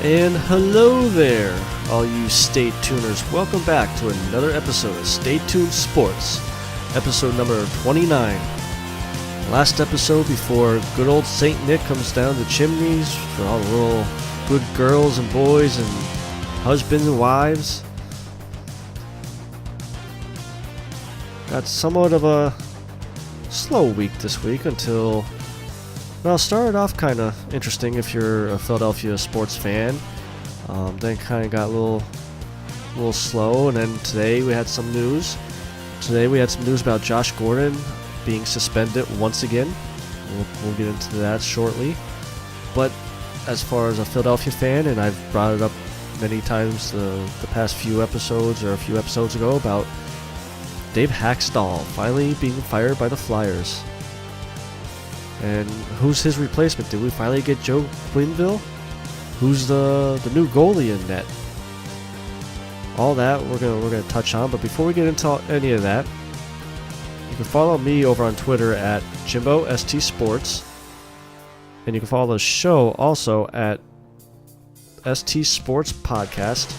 And hello there, all you Stay Tuners. Welcome back to another episode of Stay Tuned Sports, episode number 29. Last episode before good old St. Nick comes down the chimneys for all the little good girls and boys and husbands and wives. Got somewhat of a slow week this week until... Well, it started off kind of interesting if you're a Philadelphia sports fan. Then kind of got a little slow, and then today we had some news. Today we had some news about Josh Gordon being suspended once again. We'll get into that shortly. But as far as a Philadelphia fan, and I've brought it up many times the past few episodes or a few episodes ago about Dave Haxtell finally being fired by the Flyers. And who's his replacement? Did we finally get Joe Quenneville? Who's the new goalie in net? All that we're gonna touch on. But before we get into any of that, you can follow me over on Twitter at Jimbo ST Sports, and you can follow the show also at ST Sports Podcast.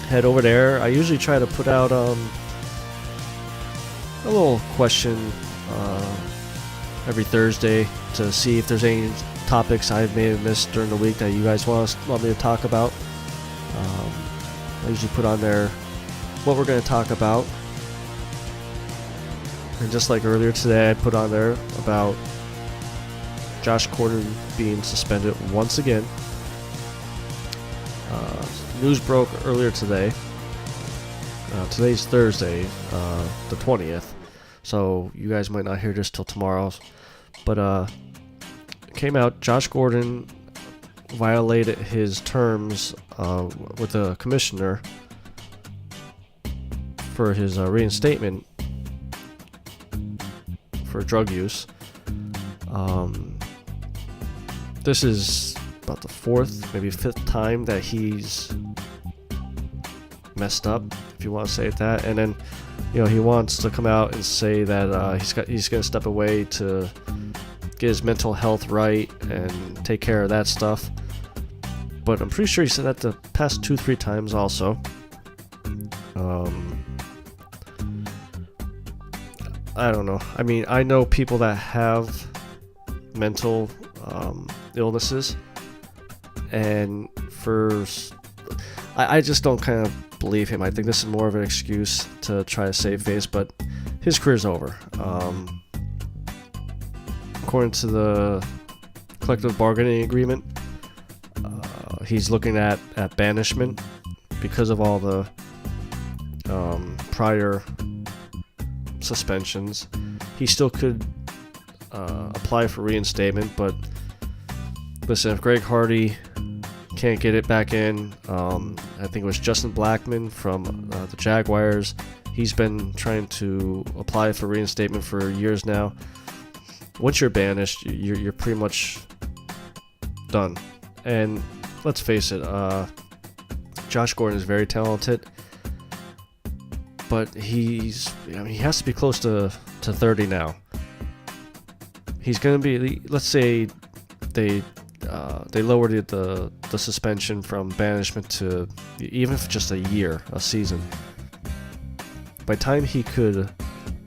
Head over there. I usually try to put out a little question every Thursday to see if there's any topics I may have missed during the week that you guys want me to talk about. I usually put on there what we're going to talk about. And just like earlier today, I put on there about Josh Gordon being suspended once again. News broke earlier today. Today's Thursday, the 20th. So you guys might not hear this till tomorrow. But it came out Josh Gordon violated his terms with the commissioner for his reinstatement for drug use. This is about the fourth, maybe fifth time that he's messed up, if you want to say it that. And then, he wants to come out and say that he's going to step away to get his mental health right and take care of that stuff. But I'm pretty sure he said that the past 2-3 times also. I don't know. I mean, I know people that have mental illnesses, and I just don't kind of believe him. I think this is more of an excuse to try to save face, but his career's over. According to the collective bargaining agreement, he's looking at banishment because of all the prior suspensions. He still could apply for reinstatement, but listen, if Greg Hardy can't get it back in, I think it was Justin Blackman from the Jaguars. He's been trying to apply for reinstatement for years now. Once you're banished, you're pretty much done. And let's face it, Josh Gordon is very talented, but he has to be close to 30 now. He's going to be, let's say they lowered the suspension from banishment to even if just a season. By the time he could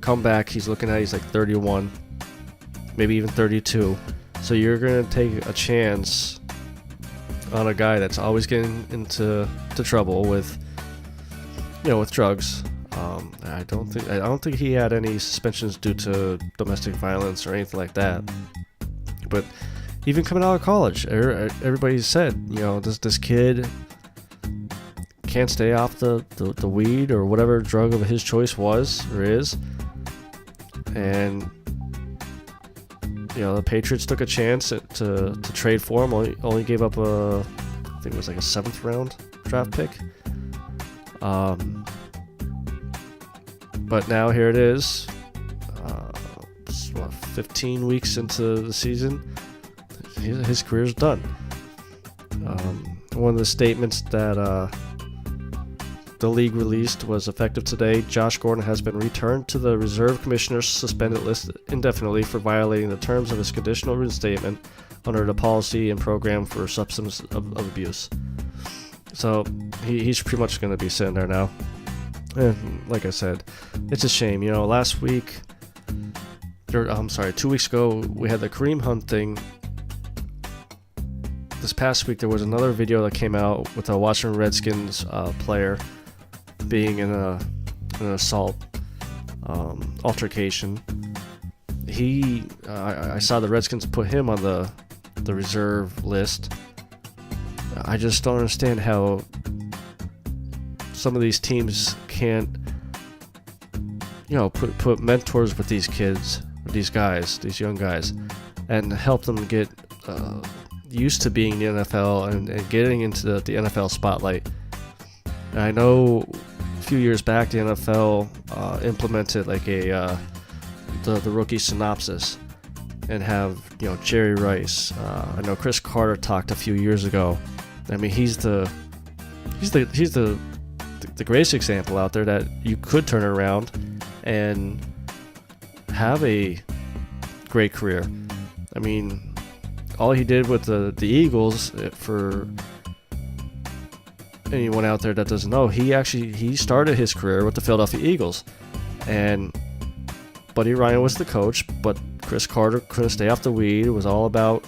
come back, he's like 31, maybe even 32. So you're going to take a chance on a guy that's always getting into trouble with drugs. I don't think he had any suspensions due to domestic violence or anything like that. But even coming out of college, everybody said, this kid can't stay off the weed or whatever drug of his choice was or is. And the Patriots took a chance to trade for him. Only gave up I think it was like a 7th round draft pick. But now here it is. 15 weeks into the season, his career's done. One of the statements that the league released was effective today. Josh Gordon has been returned to the reserve commissioner's suspended list indefinitely for violating the terms of his conditional reinstatement under the policy and program for substance of abuse. So he's pretty much going to be sitting there now. And like I said, it's a shame. Last week, 2 weeks ago, we had the Kareem Hunt thing. This past week, there was another video that came out with a Washington Redskins player being in an assault altercation. I saw the Redskins put him on the reserve list. I just don't understand how some of these teams can't, put mentors with these kids, with these guys, these young guys, and help them get used to being in the NFL and getting into the NFL spotlight. And I know a few years back the NFL implemented like the rookie synopsis and have Jerry Rice. I know Chris Carter talked a few years ago. I mean, he's the greatest example out there that you could turn around and have a great career. I mean, all he did with the Eagles, for anyone out there that doesn't know, he started his career with the Philadelphia Eagles, and Buddy Ryan was the coach, but Chris Carter couldn't stay off the weed. It was all about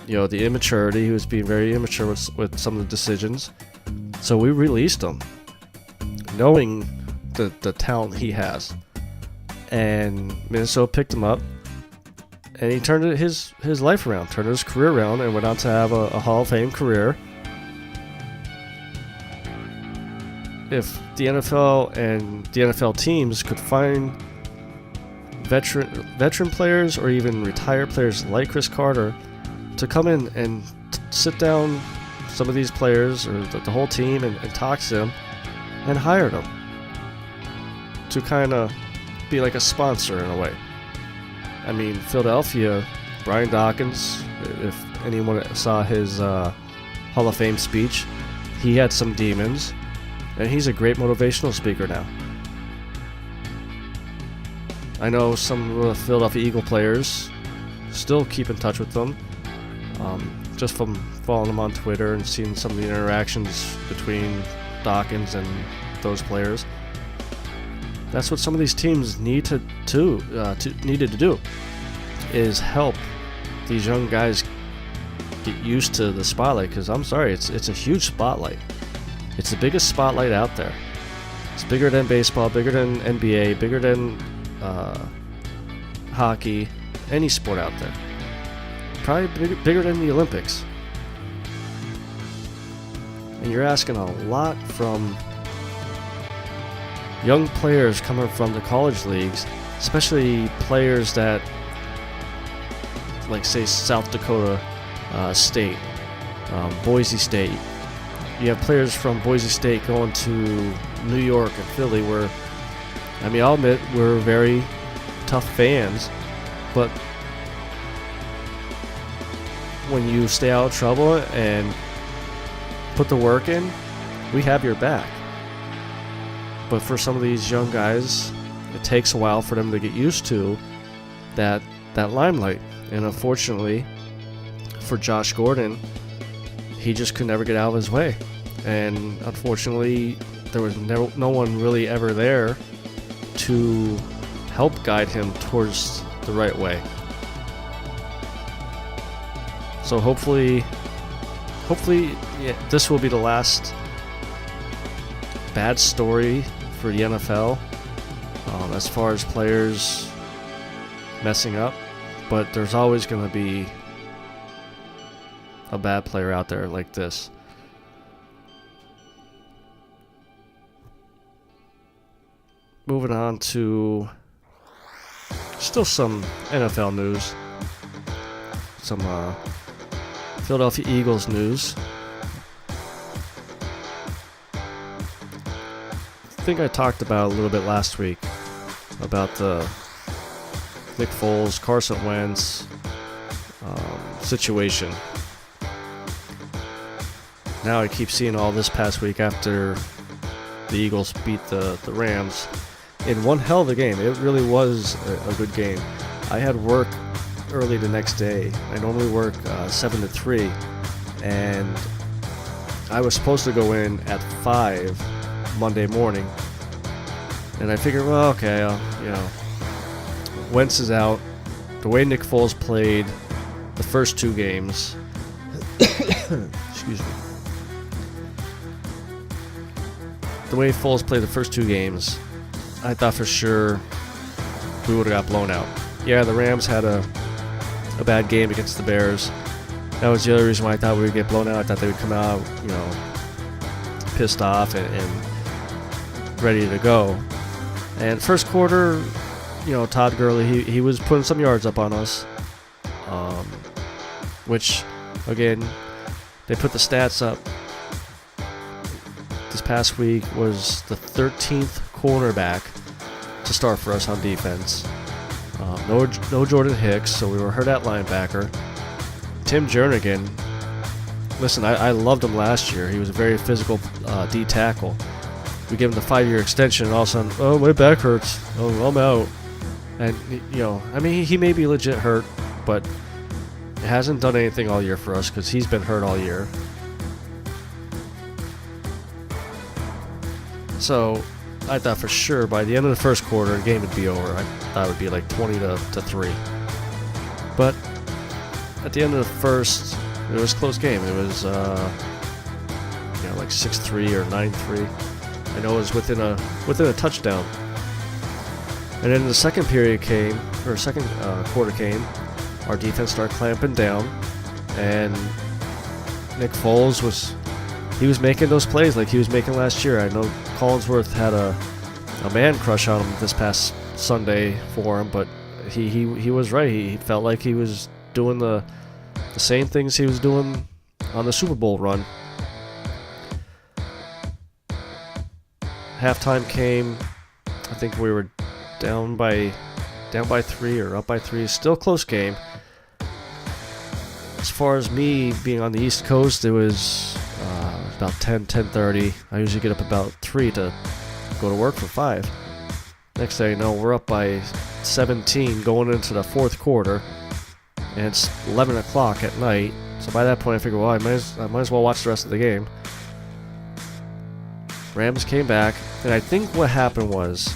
the immaturity. He was being very immature with some of the decisions. So we released him, knowing the talent he has. And Minnesota picked him up, and he turned his life around, turned his career around, and went on to have a Hall of Fame career. If the NFL and the NFL teams could find veteran players or even retired players like Chris Carter to come in and sit down some of these players or the whole team and talk to them and hire them to kind of be like a sponsor in a way. I mean, Philadelphia, Brian Dawkins, if anyone saw his Hall of Fame speech, he had some demons, and he's a great motivational speaker now. I know some of the Philadelphia Eagle players still keep in touch with them, just from following them on Twitter and seeing some of the interactions between Dawkins and those players. That's what some of these teams needed to do, is help these young guys get used to the spotlight. Because I'm sorry, it's a huge spotlight. It's the biggest spotlight out there. It's bigger than baseball, bigger than NBA, bigger than hockey, any sport out there. Probably bigger than the Olympics. And you're asking a lot from young players coming from the college leagues, especially players that, like, say, South Dakota State, Boise State. You have players from Boise State going to New York and Philly, where, I mean, I'll admit, we're very tough fans, but when you stay out of trouble and put the work in, we have your back. But for some of these young guys, it takes a while for them to get used to that limelight. And unfortunately, for Josh Gordon, he just could never get out of his way. And unfortunately, there was no one really ever there to help guide him towards the right way. So hopefully, this will be the last bad story for the NFL as far as players messing up. But there's always going to be a bad player out there like this. Moving on to still some NFL news. Some Philadelphia Eagles news. I think I talked about a little bit last week about the Nick Foles, Carson Wentz situation. Now I keep seeing all this past week after the Eagles beat the Rams in one hell of a game. It really was a good game. I had work early the next day. I normally work 7 to 3, and I was supposed to go in at 5 Monday morning. And I figured, well, okay, Wentz is out. The way Nick Foles played the first 2 games, excuse me. The way Foles played the first 2 games, I thought for sure we would have got blown out. Yeah, the Rams had a bad game against the Bears. That was the other reason why I thought we would get blown out. I thought they would come out, pissed off and ready to go. And first quarter, Todd Gurley, he was putting some yards up on us. Which, again, they put the stats up. This past week was the 13th cornerback to start for us on defense. No Jordan Hicks, so we were hurt at linebacker. Tim Jernigan, listen, I loved him last year. He was a very physical D tackle. We gave him the 5-year extension, and all of a sudden, oh, my back hurts. Oh, I'm out. And, he may be legit hurt, but it hasn't done anything all year for us because he's been hurt all year. So I thought for sure by the end of the first quarter, the game would be over. I thought it would be like 20 to 3. But at the end of the first, it was a close game. It was, like 6-3 or 9-3. I know it was within a touchdown. And then the second period came, or second quarter came. Our defense started clamping down, and Nick Foles was making those plays like he was making last year. I know Collinsworth had a man crush on him this past Sunday for him, but he was right. He felt like he was doing the same things he was doing on the Super Bowl run. Halftime came. I think we were down by 3 or up by 3. Still a close game. As far as me being on the East Coast, it was about 10:30. I usually get up about 3 to go to work for 5. Next thing you know, we're up by 17 going into the fourth quarter, and it's 11 o'clock at night. So by that point, I figured, well, I might as well watch the rest of the game. Rams came back, and I think what happened was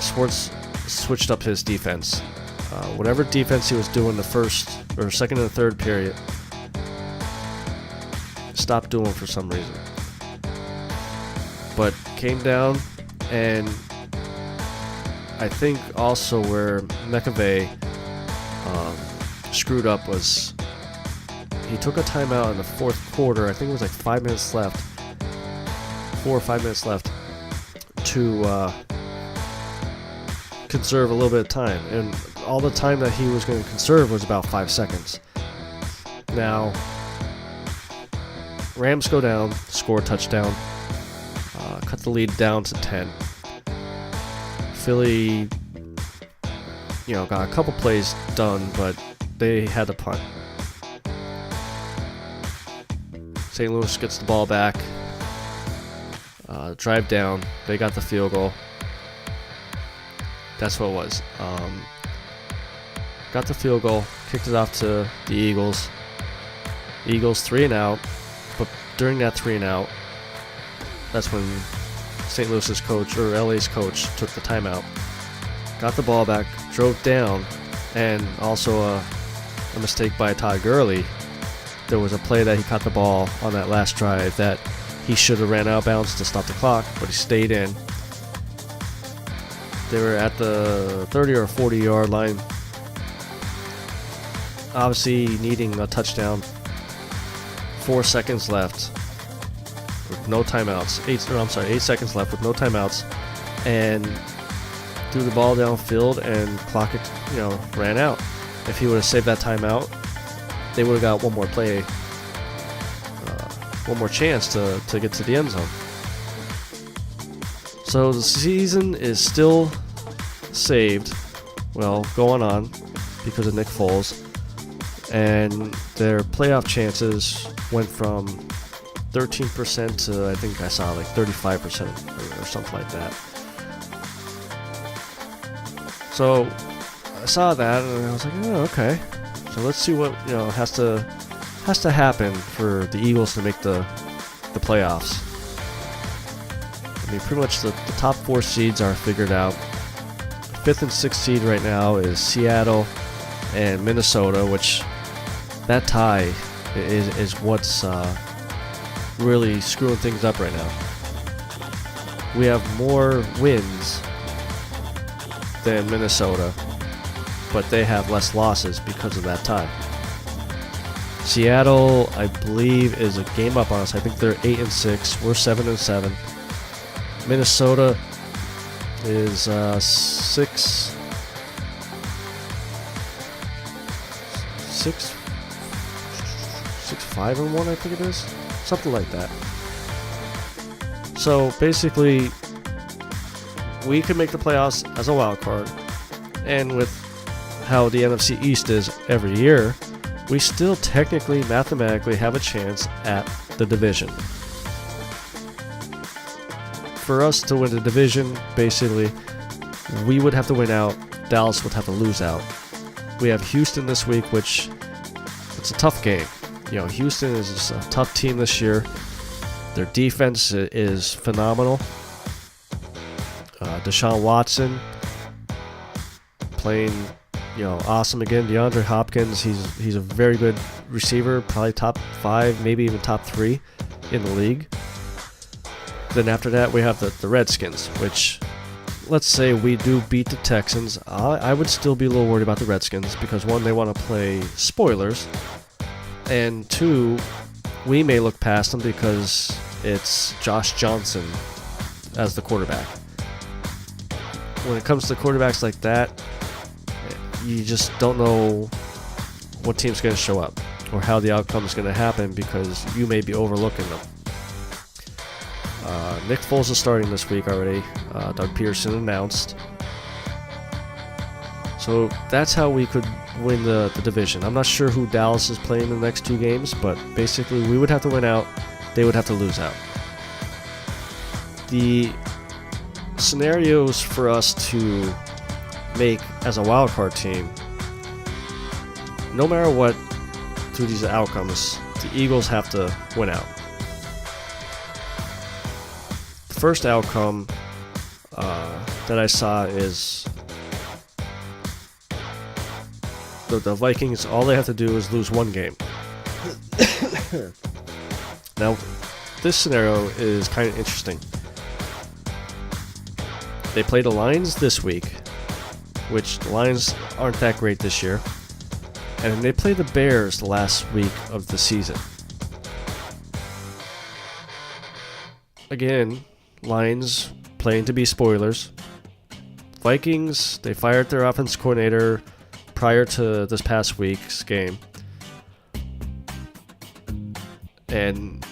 Schwartz switched up his defense. Whatever defense he was doing the first or second and third period, stopped doing for some reason. But came down, and I think also where McAvey screwed up was he took a timeout in the fourth quarter. I think it was like 5 minutes left, 4 or 5 minutes left, to conserve a little bit of time. And all the time that he was going to conserve was about 5 seconds. Now, Rams go down, score a touchdown, cut the lead down to 10. Philly, got a couple plays done, but they had to punt. St. Louis gets the ball back, drive down, they got the field goal. That's what it was. Got the field goal, kicked it off to the Eagles. Eagles 3 and out, but during that 3 and out, that's when St. Louis's coach, or LA's coach, took the timeout. Got the ball back, drove down, and also a mistake by Todd Gurley. There was a play that he caught the ball on that last drive that he should have ran out of bounds to stop the clock, but he stayed in. They were at the 30 or 40 yard line, obviously needing a touchdown. 4 seconds left with no timeouts. 8 seconds left with no timeouts, and threw the ball downfield, and clock ran out. If he would have saved that timeout, they would have got one more play, one more chance to get to the end zone. So the season is still saved, going on because of Nick Foles, and their playoff chances went from 13% to I think I saw like 35% or something like that. So I saw that and I was like, oh, okay. So let's see what has to happen for the Eagles to make the playoffs. I mean, pretty much the top 4 seeds are figured out. 5th and 6th seed right now is Seattle and Minnesota, which that tie is what's really screwing things up right now. We have more wins than Minnesota, but they have less losses because of that tie. Seattle, I believe, is a game up on us. I think they're 8 and 6. We're 7 and 7. Minnesota is 6 5 and 1, I think it is, something like that. So basically, we could make the playoffs as a wild card, and with how the NFC East is every year, we still technically, mathematically have a chance at the division. For us to win the division, basically, we would have to win out. Dallas would have to lose out. We have Houston this week, which it's a tough game. Houston is a tough team this year. Their defense is phenomenal. Deshaun Watson playing, awesome again. DeAndre Hopkins, he's a very good receiver, probably top 5, maybe even top 3 in the league. Then after that, we have the Redskins, which, let's say we do beat the Texans. I would still be a little worried about the Redskins because, 1, they want to play spoilers, and 2, we may look past them because it's Josh Johnson as the quarterback. When it comes to quarterbacks like that, you just don't know what team's going to show up or how the outcome is going to happen because you may be overlooking them. Nick Foles is starting this week already. Doug Peterson announced. So that's how we could win the division. I'm not sure who Dallas is playing in the next 2 games, but basically we would have to win out. They would have to lose out. The scenarios for us to make as a wildcard team, no matter what, through these outcomes, the Eagles have to win out. The first outcome that I saw is the Vikings, all they have to do is lose 1 game. Now, this scenario is kind of interesting. They play the Lions this week, which the Lions aren't that great this year. And they play the Bears the last week of the season. Again, Lions playing to be spoilers. Vikings, they fired their offense coordinator prior to this past week's game. And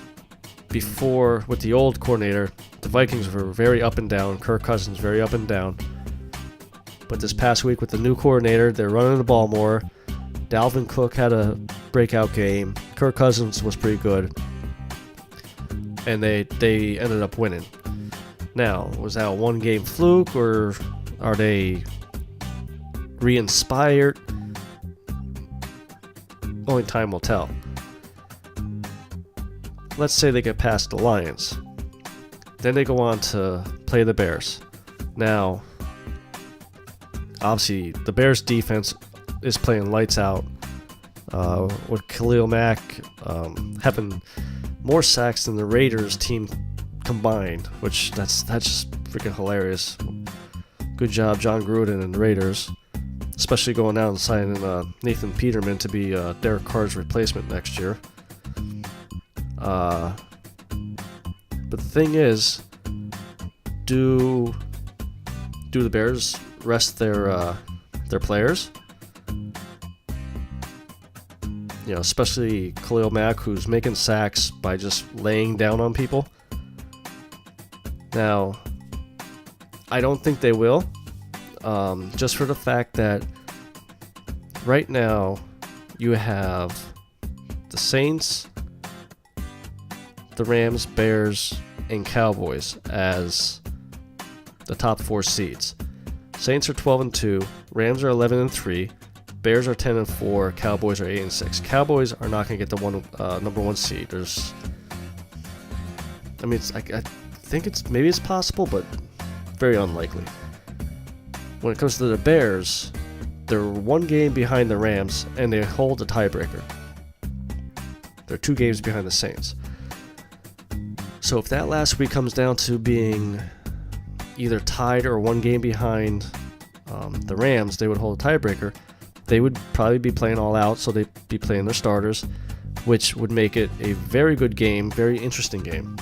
before, with the old coordinator, the Vikings were very up and down. Kirk Cousins very up and down. But this past week with the new coordinator, they're running the ball more. Dalvin Cook had a breakout game. Kirk Cousins was pretty good. And they ended up winning. Now, was that a 1-game fluke, or are they re-inspired? Only time will tell. Let's say they get past the Lions. Then they go on to play the Bears. Now, obviously, the Bears defense is playing lights out. With Khalil Mack having more sacks than the Raiders team combined, which that's just freaking hilarious. Good job, John Gruden and the Raiders, especially going out and signing Nathan Peterman to be Derek Carr's replacement next year. But the thing is, do the Bears rest their players? Especially Khalil Mack, who's making sacks by just laying down on people. Now, I don't think they will, just for the fact that right now you have the Saints, the Rams, Bears, and Cowboys as the top 4 seeds. Saints are 12-2, Rams are 11-3, Bears are 10-4, Cowboys are 8-6. Cowboys are not going to get the number 1 seed. I think it's possible, but very unlikely. When it comes to the Bears, they're 1 game behind the Rams, and they hold the tiebreaker. They're 2 games behind the Saints. So if that last week comes down to being either tied or 1 game behind the Rams, they would hold a tiebreaker. They would probably be playing all out, so they'd be playing their starters, which would make it a very good game, very interesting game.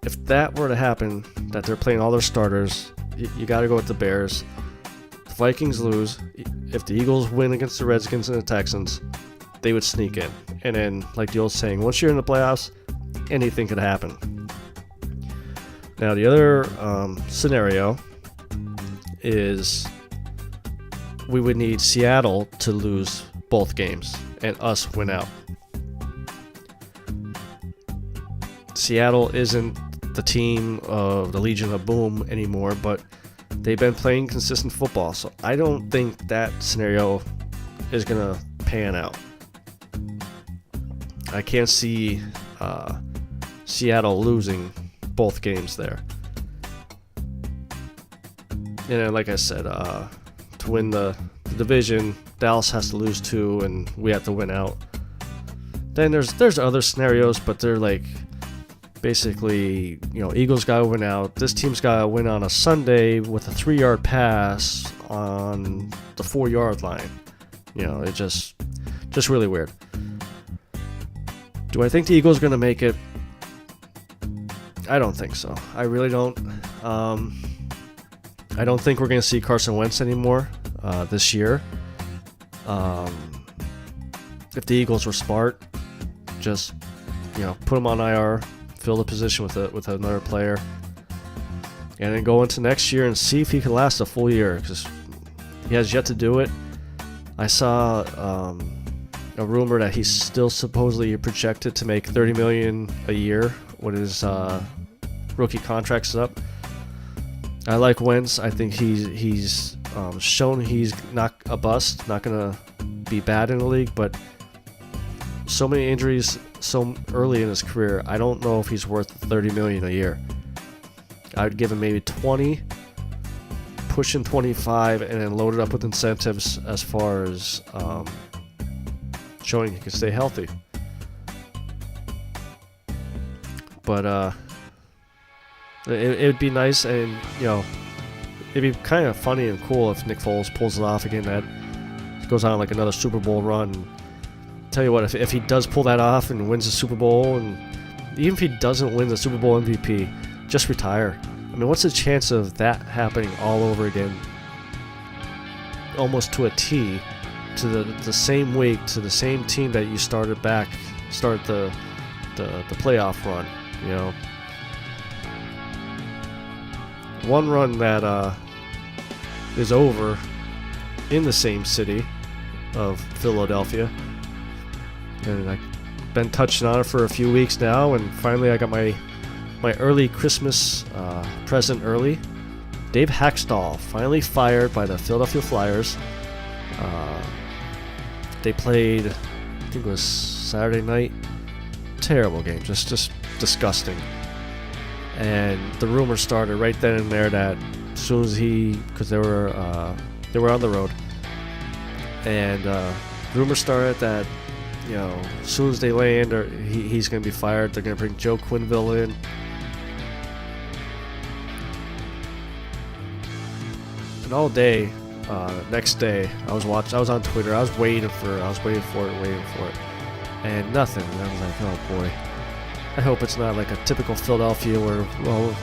If that were to happen, that they're playing all their starters, you got to go with the Bears. The Vikings lose. If the Eagles win against the Redskins and the Texans, they would sneak in. And then, like the old saying, once you're in the playoffs, anything could happen. Now, the other scenario is we would need Seattle to lose both games and us win out. Seattle isn't the team of the Legion of Boom anymore, but they've been playing consistent football, so I don't think that scenario is going to pan out. I can't see Seattle losing both games there. And like I said, to win the division, Dallas has to lose 2, and we have to win out. Then there's other scenarios, but they're like basically, Eagles got to win out. This team's got to win on a Sunday with a 3-yard pass on the 4-yard line. It just really weird. Do I think the Eagles are going to make it? I don't think so. I really don't. I don't think we're going to see Carson Wentz anymore this year. If the Eagles were smart, just put him on IR, fill the position with another player, and then go into next year and see if he can last a full year, because he has yet to do it. I saw a rumor that he's still supposedly projected to make $30 million a year when his rookie contract's up. I like Wentz. I think he's shown he's not a bust, not gonna be bad in the league, but so many injuries so early in his career, I don't know if he's worth $30 million a year. I would give him maybe 20, pushing 25, and then load it up with incentives as far as showing he can stay healthy. But it would be nice, and it'd be kind of funny and cool if Nick Foles pulls it off again. That goes on like another Super Bowl run. Tell you what, if he does pull that off and wins the Super Bowl, and even if he doesn't win the Super Bowl MVP, just retire. I mean, what's the chance of that happening all over again, almost to a T, to the same week, to the same team that you started the playoff run, One run that is over in the same city of Philadelphia, and I've been touching on it for a few weeks now, and finally I got my early Christmas present early. Dave Hackstall finally fired by the Philadelphia Flyers. They played, I think it was Saturday night. Terrible game, just disgusting. And the rumor started right then and there that as soon as because they were on the road, and rumor started that as soon as they land, or he's going to be fired. They're going to bring Joe Quenneville in. And all day, next day, I was on Twitter. I was waiting for it, and nothing. And I was like, oh boy. I hope it's not like a typical Philadelphia where, well,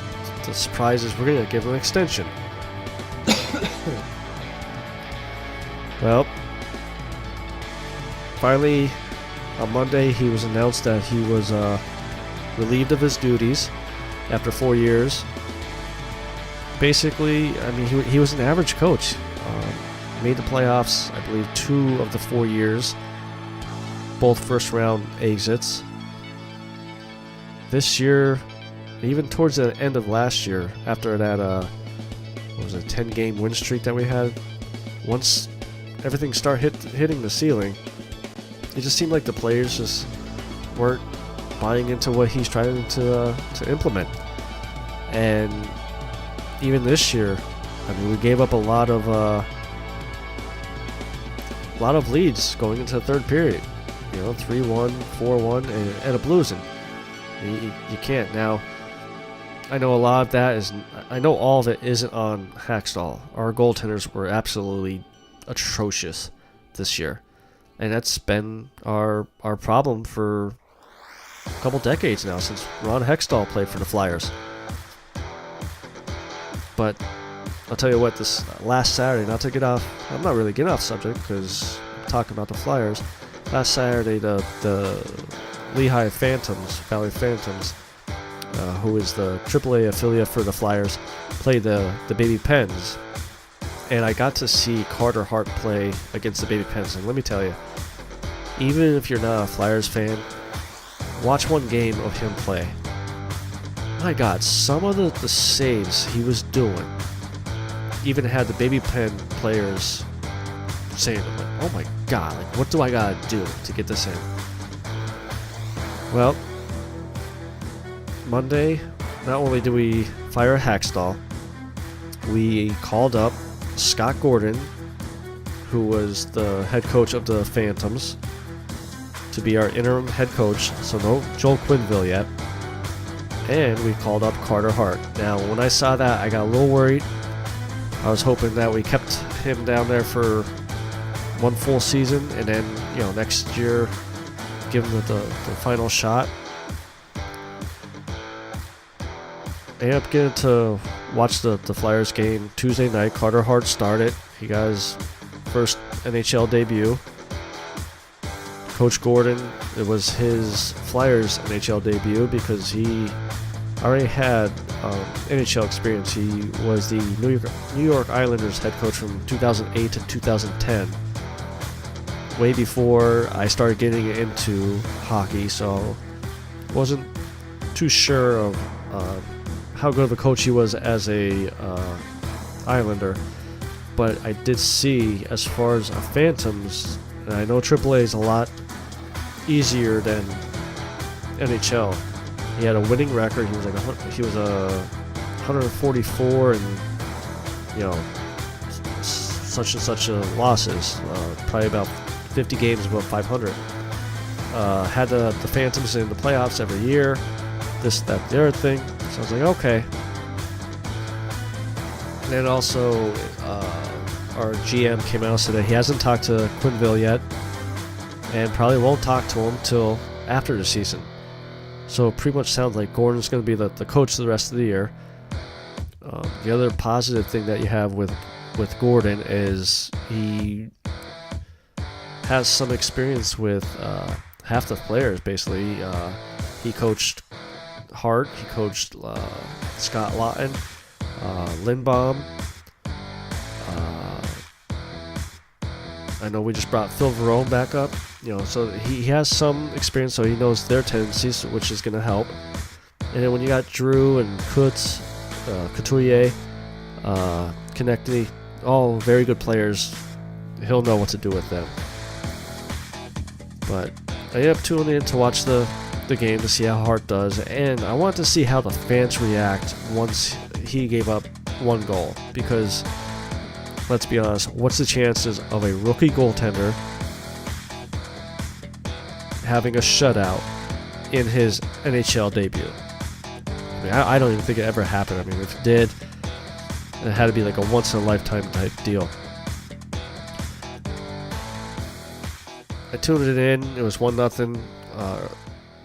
the surprise is we're going to give him an extension. Well, finally, on Monday, he was announced that he was relieved of his duties after 4 years. Basically, I mean, he was an average coach. Made the playoffs, I believe, 2 of the 4 years. Both first-round exits. this year, even towards the end of last year, after that, 10-game win streak that we had, once everything started hitting the ceiling, it just seemed like the players just weren't buying into what he's trying to implement. And even this year, I mean, we gave up a lot of leads going into the third period. 3-1, 4-1, and end up losing. You can't. Now, I know a lot of that is. I know all of it isn't on Hackstall. Our goaltenders were absolutely atrocious this year, and that's been our problem for a couple decades now, since Ron Hextall played for the Flyers. But I'll tell you what, this last Saturday, not to get off, I'm not really getting off subject because I'm talking about the Flyers. Last Saturday, the Lehigh Phantoms, Valley Phantoms, who is the AAA affiliate for the Flyers, played the Baby Pens. And I got to see Carter Hart play against the Baby Pens. And let me tell you, even if you're not a Flyers fan, watch one game of him play. My God, some of the saves he was doing even had the Baby Pen players saying, oh my God, like, what do I gotta do to get this in? Well, Monday, not only did we fire Hackstall, we called up Scott Gordon, who was the head coach of the Phantoms, to be our interim head coach, so no Joel Quinville yet. And we called up Carter Hart. Now, when I saw that, I got a little worried. I was hoping that we kept him down there for one full season, and then, next year, give him the final shot. I ended up getting to watch the Flyers game Tuesday night. Carter Hart started. He got his first NHL debut. Coach Gordon, it was his Flyers NHL debut because he already had NHL experience. He was the New York Islanders head coach from 2008 to 2010. Way before I started getting into hockey, so wasn't too sure of how good of a coach he was as a Islander. But I did see, as far as Phantoms, and I know AAA is a lot easier than NHL. He had a winning record. He was a 144 and such and such losses. Probably about 50 games above 500. Had the Phantoms in the playoffs every year. This, that, the other thing. So I was like, okay. And then also, our GM came out and said that he hasn't talked to Quinville yet, and probably won't talk to him till after the season. So it pretty much sounds like Gordon's going to be the coach the rest of the year. The other positive thing that you have with Gordon is he has some experience with half the players, basically. He coached Hart, he coached Scott Lawton, Lindbaum. I know we just brought Phil Verone back up, so he has some experience, so he knows their tendencies, which is going to help. And then when you got Drew and Kutz, Couturier, Konechny, all very good players, he'll know what to do with them. But I ended up tuning in to watch the game to see how Hart does, and I want to see how the fans react once he gave up one goal, because let's be honest, what's the chances of a rookie goaltender having a shutout in his NHL debut? I mean, I don't even think it ever happened. I mean, if it did, it had to be like a once-in-a-lifetime type deal. I tuned it in. It was 1-0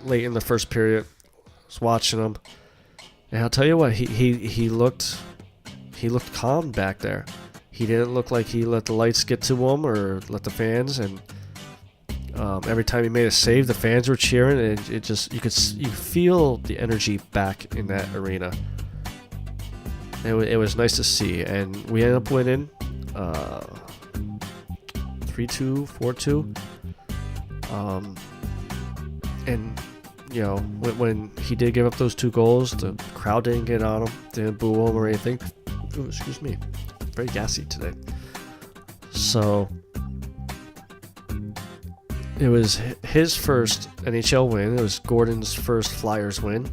late in the first period. I was watching him, and I'll tell you what, he looked calm back there. He didn't look like he let the lights get to him or let the fans. And every time he made a save, the fans were cheering, and it just you feel the energy back in that arena. It was nice to see, and we ended up winning 3-2, 4-2. And when he did give up those 2 goals, the crowd didn't get on him, didn't boo him or anything. Ooh, excuse me, very gassy today. So it was his first NHL win. It was Gordon's first Flyers win,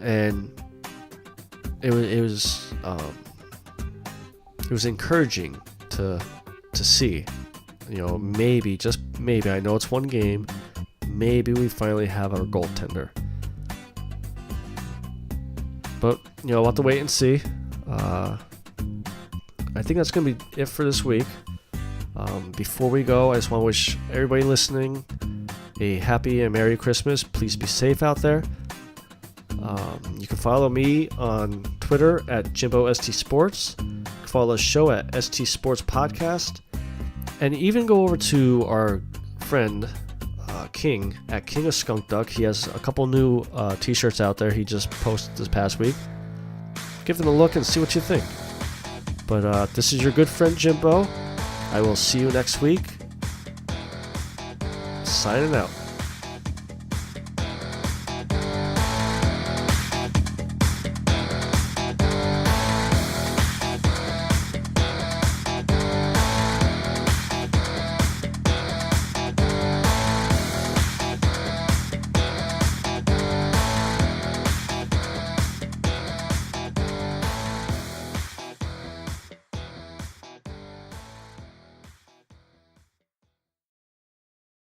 and it was encouraging to see. Maybe, just maybe, I know it's 1 game, maybe we finally have our goaltender. But we'll have to wait and see. I think that's going to be it for this week. Before we go, I just want to wish everybody listening a happy and Merry Christmas. Please be safe out there. You can follow me on Twitter at Jimbo ST Sports. You can follow the show at ST Sports Podcast. And even go over to our friend King at King of Skunk Duck. He has a couple new t-shirts out there he just posted this past week. Give them a look and see what you think. But this is your good friend Jimbo. I will see you next week. Signing out.